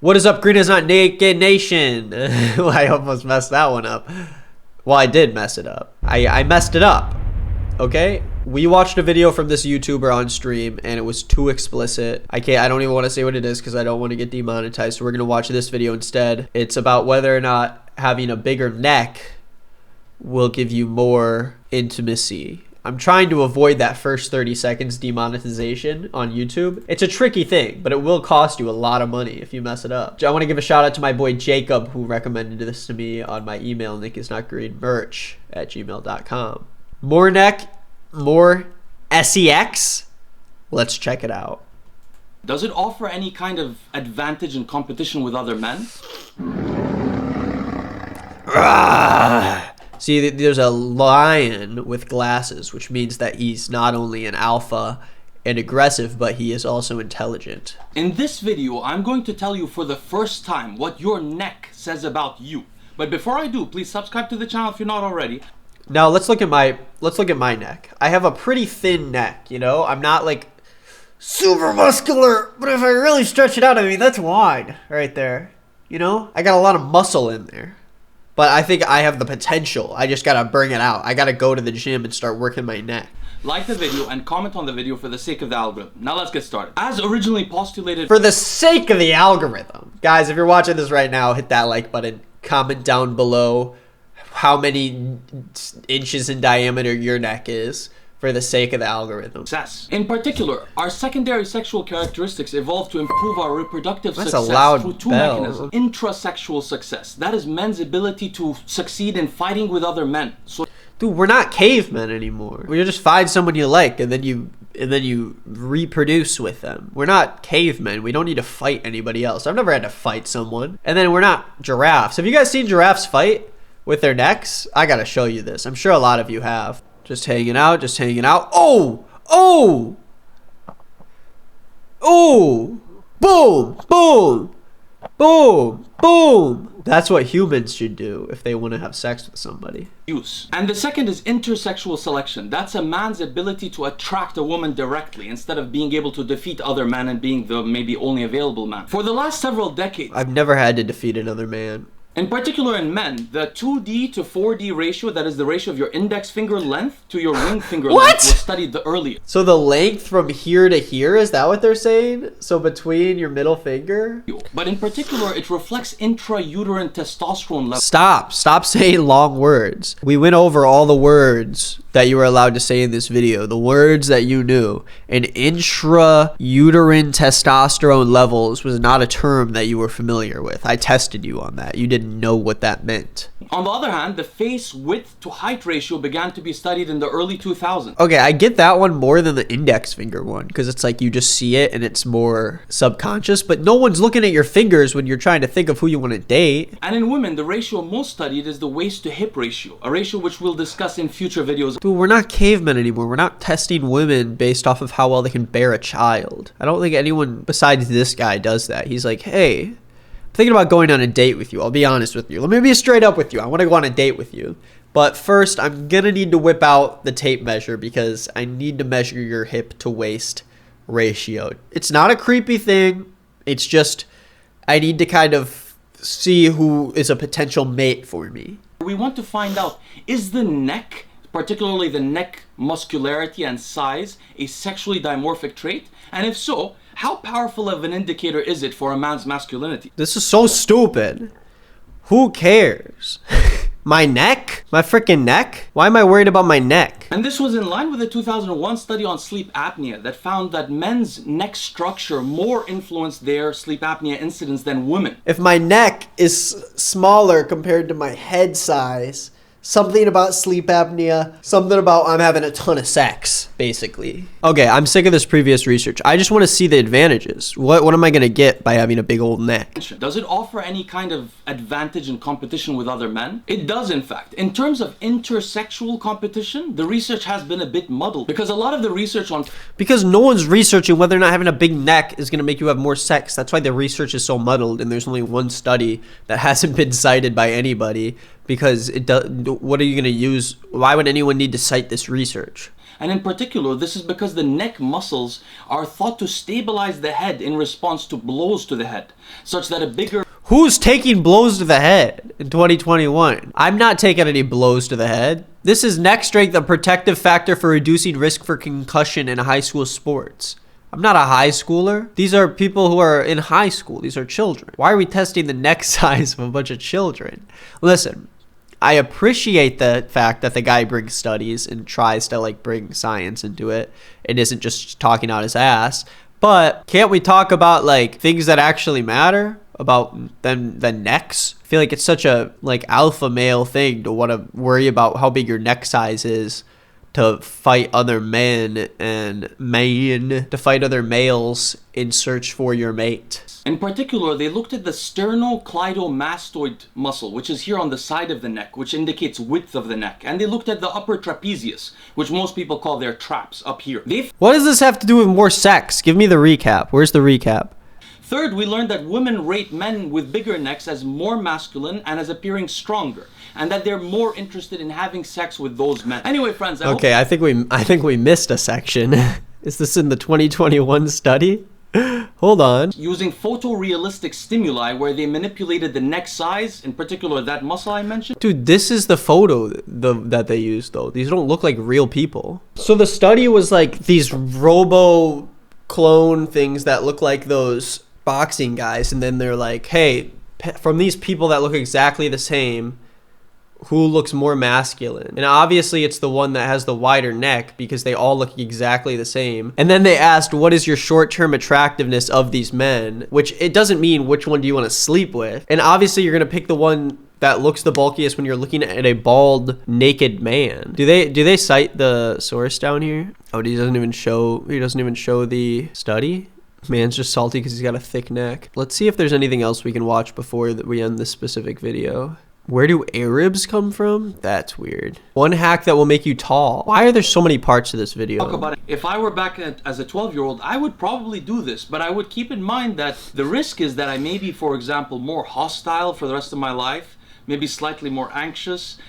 What is up, greenisnotnick nation? Well, I almost messed that one up. Well, I did mess it up. I messed it up. Okay? We watched a video from this YouTuber on stream and it was too explicit. I don't even want to say what it is because I don't want to get demonetized. So we're going to watch this video instead. It's about whether or not having a bigger neck will give you more intimacy. I'm trying to avoid that first 30 seconds demonetization on YouTube. It's a tricky thing, but it will cost you a lot of money if you mess it up. I want to give a shout out to my boy Jacob, who recommended this to me on my email, nickisnotgreen@gmail.com. More neck, more sex. Let's check it out. Does it offer any kind of advantage in competition with other men? See, there's a lion with glasses, which means that he's not only an alpha and aggressive, but he is also intelligent. In this video, I'm going to tell you for the first time what your neck says about you. But before I do, please subscribe to the channel if you're not already. Now let's look at my neck. I have a pretty thin neck, you know? I'm not like super muscular, but if I really stretch it out, I mean, that's wide right there. You know? I got a lot of muscle in there. But I think I have the potential. I just gotta bring it out. I gotta go to the gym and start working my neck. Like the video and comment on the video for the sake of the algorithm. Now let's get started. As originally postulated... For the sake of the algorithm. Guys, if you're watching this right now, hit that like button. Comment down below how many inches in diameter your neck is. For the sake of the algorithm. Success. In particular, our secondary sexual characteristics evolved to improve our reproductive That's success a loud through two bell. mechanisms. Intrasexual success. That is men's ability to succeed in fighting with other men. So, dude, we're not cavemen anymore. You just find someone you like and then you reproduce with them. We're not cavemen. We don't need to fight anybody else. I've never had to fight someone. And then we're not giraffes. Have you guys seen giraffes fight with their necks? I gotta show you this. I'm sure a lot of you have. Just hanging out, just hanging out. Oh! Oh! Oh! Boom! Boom! Boom! Boom! That's what humans should do if they want to have sex with somebody. use. And the second is intersexual selection. That's a man's ability to attract a woman directly instead of being able to defeat other men and being the maybe only available man. For the last several decades, I've never had to defeat another man. in particular in men, the 2D to 4D ratio, that is the ratio of your index finger length to your ring finger length, was studied the earliest. So the length from here to here, is that what they're saying? So between your middle finger? But in particular, it reflects intrauterine testosterone levels. Stop saying long words. We went over all the words that you were allowed to say in this video, the words that you knew. And intrauterine testosterone levels was not a term that you were familiar with. I tested you on that. You didn't know what that meant. On the other hand, the face width to height ratio began to be studied in the early 2000s. Okay, I get that one more than the index finger one because it's like you just see it and it's more subconscious, but no one's looking at your fingers when you're trying to think of who you want to date. And in women, the ratio most studied is the waist to hip ratio, a ratio which we'll discuss in future videos. Dude, we're not cavemen anymore. We're not testing women based off of how well they can bear a child. I don't think anyone besides this guy does that. He's like, hey, I'm thinking about going on a date with you. I'll be honest with you. Let me be straight up with you. I want to go on a date with you. But first, I'm going to need to whip out the tape measure because I need to measure your hip to waist ratio. It's not a creepy thing. It's just I need to kind of see who is a potential mate for me. We want to find out, is the neck, particularly the neck muscularity and size, a sexually dimorphic trait? And if so, how powerful of an indicator is it for a man's masculinity? This is so stupid. Who cares? My neck? My freaking neck? Why am I worried about my neck? And this was in line with a 2001 study on sleep apnea that found that men's neck structure more influenced their sleep apnea incidence than women. If my neck is smaller compared to my head size, something about sleep apnea, something about I'm having a ton of sex, basically. Okay, I'm sick of this previous research. I just want to see the advantages. What am I going to get by having a big old neck? Does it offer any kind of advantage in competition with other men? It does, in fact. In terms of intersexual competition, the research has been a bit muddled because a lot of the research on... Because no one's researching whether or not having a big neck is going to make you have more sex. That's why the research is so muddled and there's only one study that hasn't been cited by anybody because it does. What are you going to use? Why would anyone need to cite this research? And in particular, this is because the neck muscles are thought to stabilize the head in response to blows to the head, such that a bigger... Who's taking blows to the head in 2021? I'm not taking any blows to the head. This is neck strength, a protective factor for reducing risk for concussion in high school sports. I'm not a high schooler. These are people who are in high school. These are children. Why are we testing the neck size of a bunch of children? Listen, I appreciate the fact that the guy brings studies and tries to like bring science into it and isn't just talking out his ass. But can't we talk about like things that actually matter about the necks? I feel like it's such a like alpha male thing to want to worry about how big your neck size is to fight other men and to fight other males in search for your mate. In particular, they looked at the sternocleidomastoid muscle, which is here on the side of the neck, which indicates width of the neck. And they looked at the upper trapezius, which most people call their traps up here. What does this have to do with more sex? Give me the recap. Where's the recap? Third, we learned that women rate men with bigger necks as more masculine and as appearing stronger, and that they're more interested in having sex with those men. Anyway, friends, I think we missed a section. Is this in the 2021 study? Hold on. Using photorealistic stimuli where they manipulated the neck size, in particular that muscle I mentioned. Dude, this is the photo that they used though. These don't look like real people. So the study was like these robo clone things that look like those boxing guys, and then they're like, hey, from these people that look exactly the same, who looks more masculine? And obviously it's the one that has the wider neck because they all look exactly the same. And then they asked, what is your short-term attractiveness of these men? Which it doesn't mean which one do you want to sleep with. And obviously you're going to pick the one that looks the bulkiest when you're looking at a bald, naked man. Do they cite the source down here? Oh, he doesn't even show the study? Man's just salty because he's got a thick neck. Let's see if there's anything else we can watch before we end this specific video. Where do Arabs come from? That's weird. One hack that will make you tall. Why are there so many parts to this video? Talk about it. If I were back as a 12-year-old, I would probably do this, but I would keep in mind that the risk is that I may be, for example, more hostile for the rest of my life, maybe slightly more anxious.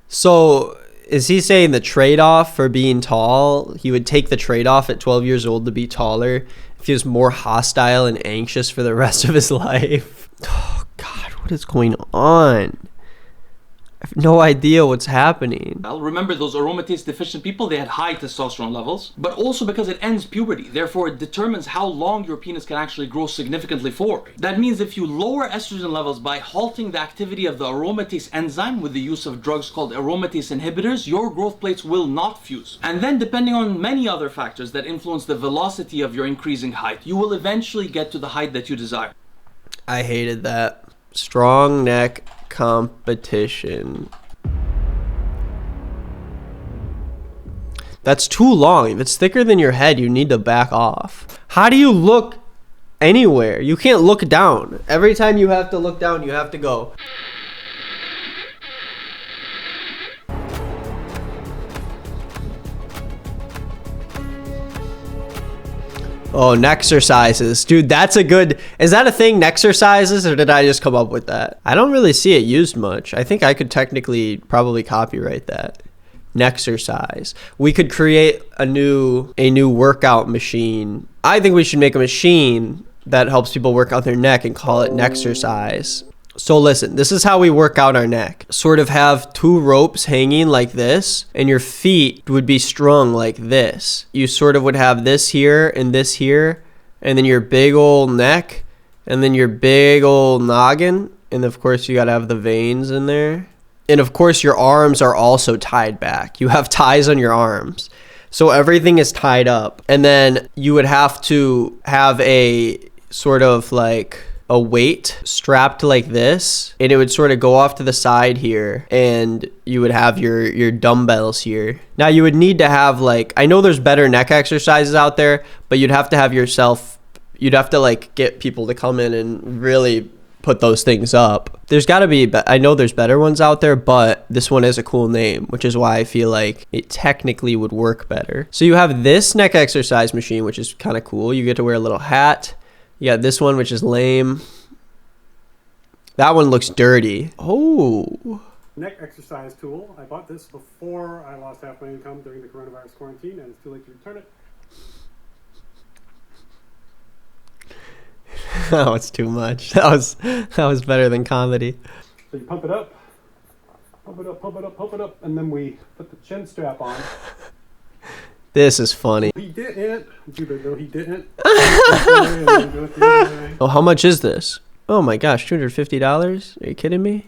So is he saying the trade-off for being tall, he would take the trade-off at 12 years old to be taller if he was more hostile and anxious for the rest of his life? Oh God, what is going on? I have no idea what's happening. Well, remember those aromatase deficient people, they had high testosterone levels, but also because it ends puberty. Therefore, it determines how long your penis can actually grow significantly for. That means if you lower estrogen levels by halting the activity of the aromatase enzyme with the use of drugs called aromatase inhibitors, your growth plates will not fuse. And then, depending on many other factors that influence the velocity of your increasing height, you will eventually get to the height that you desire. I hated that. Strong neck competition. That's too long. If it's thicker than your head, you need to back off. How do you look anywhere? You can't look down. Every time you have to look down, you have to go. Oh, nexercises. Dude, that's a good... Is that a thing, nexercises, or did I just come up with that? I don't really see it used much. I think I could technically probably copyright that. Nexercise. We could create a new workout machine. I think we should make a machine that helps people work out their neck and call it nexercise. So listen, this is how we work out our neck. Sort of have two ropes hanging like this, and your feet would be strung like this. You sort of would have this here, and then your big old neck, and then your big old noggin. And of course you gotta have the veins in there. And of course your arms are also tied back. You have ties on your arms. So everything is tied up. And then you would have to have a sort of like a weight strapped like this, and it would sort of go off to the side here, and you would have your dumbbells here. Now you would need to have like, I know there's better neck exercises out there, but you'd have to like get people to come in and really put those things up. There's got to be, I know there's better ones out there, but this one has a cool name, which is why I feel like it technically would work better. So you have this neck exercise machine, which is kind of cool. You get to wear a little hat. You got this one, which is lame. That one looks dirty. Oh. neck exercise tool. I bought this before I lost half my income during the coronavirus quarantine, and it's too late to return it. Oh, it's too much. That was better than comedy. So you pump it up, pump it up, pump it up, pump it up, and then we put the chin strap on. This is funny. He didn't. No, he didn't. Oh, how much is this? Oh my gosh, $250? Are you kidding me?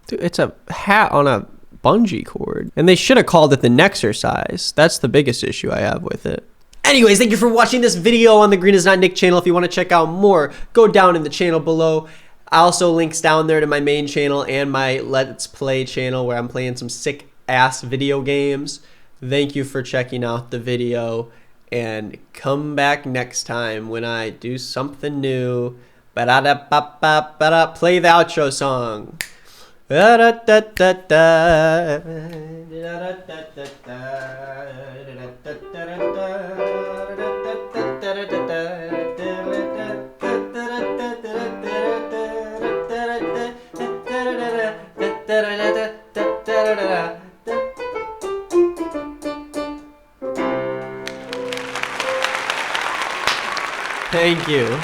Dude, it's a hat on a bungee cord. And they should have called it the Nexercise. That's the biggest issue I have with it. Anyways, thank you for watching this video on the Green is Not Nick channel. If you want to check out more, go down in the channel below. Also, links down there to my main channel and my Let's Play channel where I'm playing some sick ass video games. Thank you for checking out the video, and come back next time when I do something new. Ba-da-da-ba-ba-ba-da. Play the outro song. Thank you.